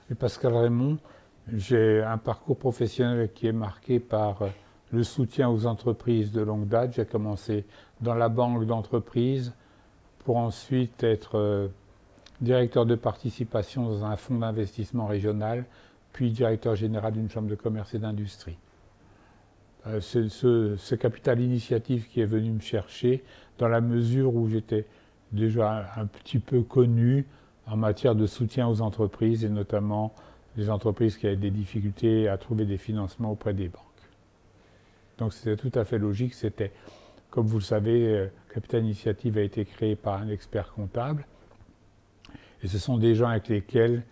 Et Pascal Raymond, j'ai un parcours professionnel qui est marqué par le soutien aux entreprises de longue date. J'ai commencé dans la banque d'entreprise pour ensuite être directeur de participation dans un fonds d'investissement régional, puis directeur général d'une chambre de commerce et d'industrie. C'est ce capital initiative qui est venu me chercher dans la mesure où j'étais déjà un petit peu connu en matière de soutien aux entreprises et notamment les entreprises qui avaient des difficultés à trouver des financements auprès des banques. Donc c'était tout à fait logique. C'était, comme vous le savez, Capital Initiative a été créé par un expert comptable et ce sont des gens avec lesquels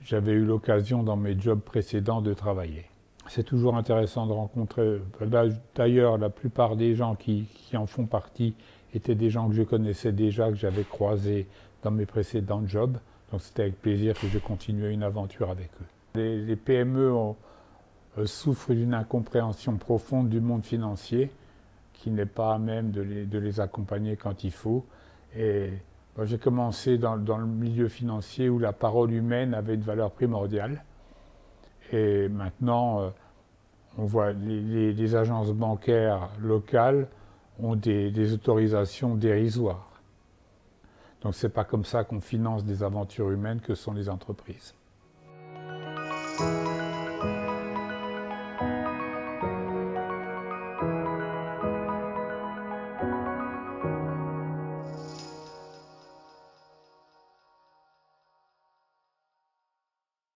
j'avais eu l'occasion dans mes jobs précédents de travailler. C'est toujours intéressant de rencontrer. D'ailleurs, la plupart des gens qui en font partie étaient des gens que je connaissais déjà, que j'avais croisés dans mes précédents jobs. Donc c'était avec plaisir que je continuais une aventure avec eux. Les PME souffrent d'une incompréhension profonde du monde financier qui n'est pas à même de les accompagner quand il faut. Et j'ai commencé dans le milieu financier où la parole humaine avait une valeur primordiale. Et maintenant, on voit les agences bancaires locales ont des autorisations dérisoires. Donc c'est pas comme ça qu'on finance des aventures humaines que sont les entreprises.